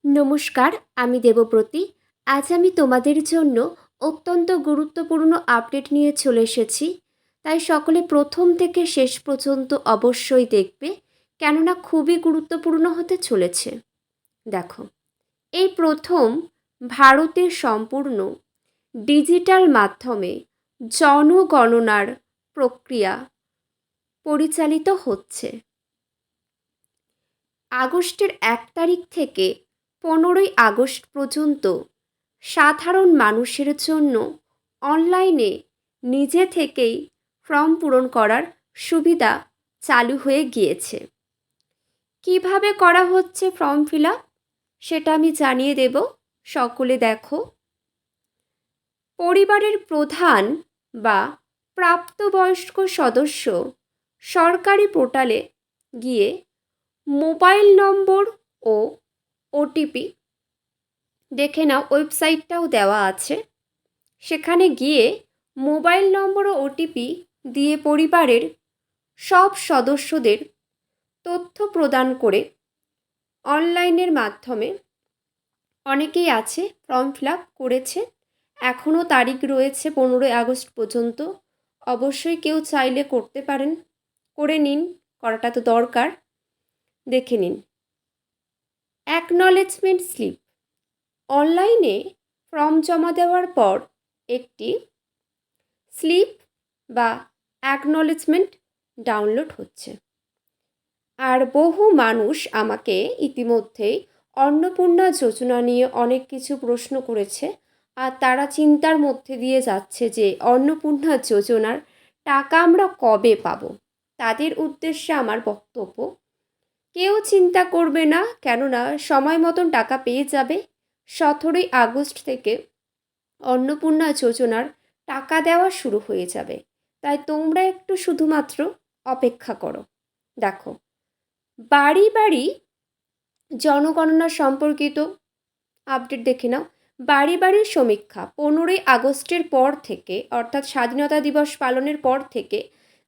নমস্কার, আমি দেবব্রতী। আজ আমি তোমাদের জন্য অত্যন্ত গুরুত্বপূর্ণ আপডেট নিয়ে চলে এসেছি। তাই সকলে প্রথম থেকে শেষ পর্যন্ত অবশ্যই দেখবে, কেননা খুবই গুরুত্বপূর্ণ হতে চলেছে। দেখো, এই প্রথম ভারতের সম্পূর্ণ ডিজিটাল মাধ্যমে জনগণনার প্রক্রিয়া পরিচালিত হচ্ছে। আগস্টের 1 তারিখ থেকে 15ই আগস্ট পর্যন্ত সাধারণ মানুষের জন্য অনলাইনে নিজে থেকেই ফর্ম পূরণ করার সুবিধা চালু হয়ে গিয়েছে। কিভাবে করা হচ্ছে ফর্ম ফিল আপ সেটা আমি জানিয়ে দেব। সকলে দেখো, পরিবারের প্রধান বা প্রাপ্তবয়স্ক সদস্য সরকারি পোর্টালে গিয়ে মোবাইল নম্বর ও ওটিপি দেখে নাও, ওয়েবসাইটটাও দেওয়া আছে। সেখানে গিয়ে মোবাইল নম্বর ও ওটিপি দিয়ে পরিবারের সব সদস্যদের তথ্য প্রদান করে অনলাইনের মাধ্যমে অনেকেই আছে ফর্ম ফিল আপ করেছে। এখনও তারিখ রয়েছে 15ই আগস্ট পর্যন্ত। অবশ্যই কেউ চাইলে করতে পারেন, করে নিন, করাটা তো দরকার। দেখে নিন, অ্যাকনলেজমেন্ট স্লিপ। অনলাইনে ফর্ম জমা দেওয়ার পর একটি স্লিপ বা অ্যাকনলেজমেন্ট ডাউনলোড হচ্ছে। আর বহু মানুষ আমাকে ইতিমধ্যেই অন্নপূর্ণা যোজনা নিয়ে অনেক কিছু প্রশ্ন করেছে, আর তারা চিন্তার মধ্যে দিয়ে যাচ্ছে যে অন্নপূর্ণা যোজনার টাকা আমরা কবে পাব। তাদের উদ্দেশ্যে আমার বক্তব্য, কেউ চিন্তা করবে না, কেননা সময় মতন টাকা পেয়ে যাবে। 17ই আগস্ট থেকে অন্নপূর্ণা যোজনার টাকা দেওয়া শুরু হয়ে যাবে। তাই তোমরা একটু শুধুমাত্র অপেক্ষা করো। দেখো, বাড়ি বাড়ি জনগণনা সম্পর্কিত আপডেট দেখে নাও। বাড়ি বাড়ির সমীক্ষা 15ই আগস্টের পর থেকে, অর্থাৎ স্বাধীনতা দিবস পালনের পর থেকে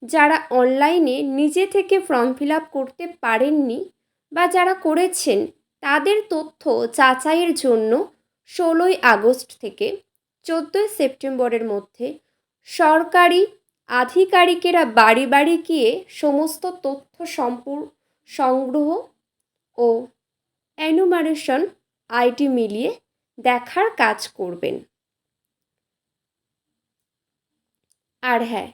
যারা অনলাইনে নিজে থেকে ফর্ম ফিল আপ করতে পারেননি বা যারা করেছেন তাদের তথ্য যাচাইয়ের জন্য 16ই আগস্ট থেকে 14ই সেপ্টেম্বরের মধ্যে সরকারি আধিকারিকেরা বাড়ি বাড়ি গিয়ে সমস্ত তথ্য সংগ্রহ ও এনুমারেশন আইডি মিলিয়ে দেখার কাজ করবেন। আর হ্যাঁ,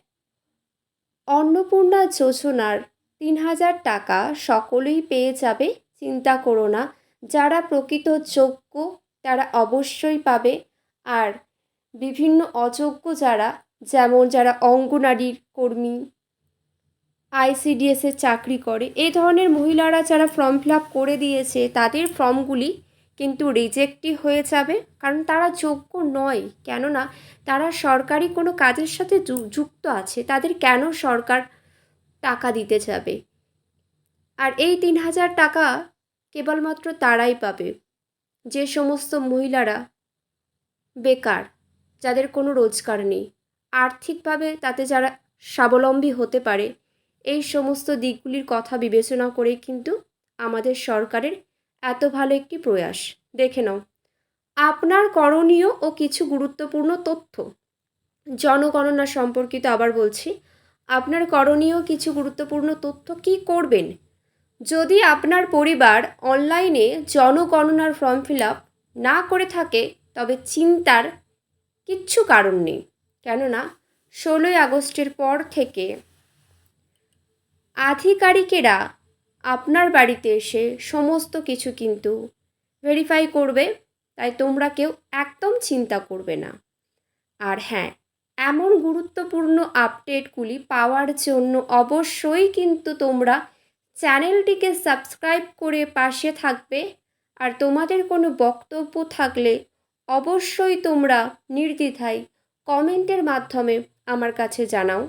অন্নপূর্ণা যোজনার 3,000 টাকা সকলেই পেয়ে যাবে, চিন্তা করো না। যারা প্রকৃত যোগ্য তারা অবশ্যই পাবে। আর বিভিন্ন অযোগ্য যারা, যেমন যারা অঙ্গনারীর কর্মী, আইসিডিএসের চাকরি করে, এই ধরনের মহিলারা যারা ফর্ম ফিল আপ করে দিয়েছে তাদের ফর্মগুলি কিন্তু রিজেক্টই হয়ে যাবে, কারণ তারা যোগ্য নয়। কেননা তারা সরকারি কোনো কাজের সাথে যুক্ত আছে, তাদের কেন সরকার টাকা দিতে যাবে। আর এই 3,000 টাকা কেবলমাত্র তারাই পাবে যে সমস্ত মহিলারা বেকার, যাদের কোনো রোজগার নেই, আর্থিকভাবে তাতে যারা স্বাবলম্বী হতে পারে। এই সমস্ত দিকগুলির কথা বিবেচনা করে কিন্তু আমাদের সরকারের এত ভালো একটি প্রয়াস। দেখে নাও, আপনার করণীয় ও কিছু গুরুত্বপূর্ণ তথ্য জনগণনা সম্পর্কিত। আবার বলছি, আপনার করণীয় কিছু গুরুত্বপূর্ণ তথ্য কী করবেন। যদি আপনার পরিবার অনলাইনে জনগণনার ফর্ম ফিল আপ না করে থাকে তবে চিন্তার কিচ্ছু কারণ নেই, কেননা 16ই আগস্টের পর থেকে আধিকারিকেরা আপনার বাড়িতে এসে সমস্ত কিছু কিন্তু ভেরিফাই করবে। তাই তোমরা কেউ একদম চিন্তা করবে না। আর হ্যাঁ, এমন গুরুত্বপূর্ণ আপডেটগুলি পাওয়ার জন্য অবশ্যই কিন্তু তোমরা চ্যানেলটিকে সাবস্ক্রাইব করে পাশে থাকবে। আর তোমাদের কোনো বক্তব্য থাকলে অবশ্যই তোমরা নির্দ্বিধায় কমেন্টের মাধ্যমে আমার কাছে জানাও।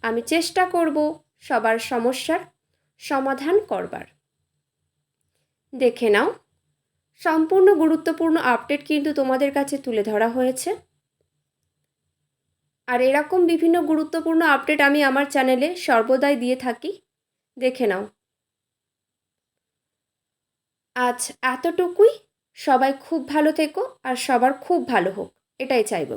আমি চেষ্টা করব সবার সমস্যার সমাধান করবার। দেখে নাও, সম্পূর্ণ গুরুত্বপূর্ণ আপডেট কিন্তু তোমাদের কাছে তুলে ধরা হয়েছে। আর এরকম বিভিন্ন গুরুত্বপূর্ণ আপডেট আমি আমার চ্যানেলে সর্বদাই দিয়ে থাকি, দেখে নাও। আজ এতটুকুই। সবাই খুব ভালো থেকো আর সবার খুব ভালো হোক, এটাই চাইবো।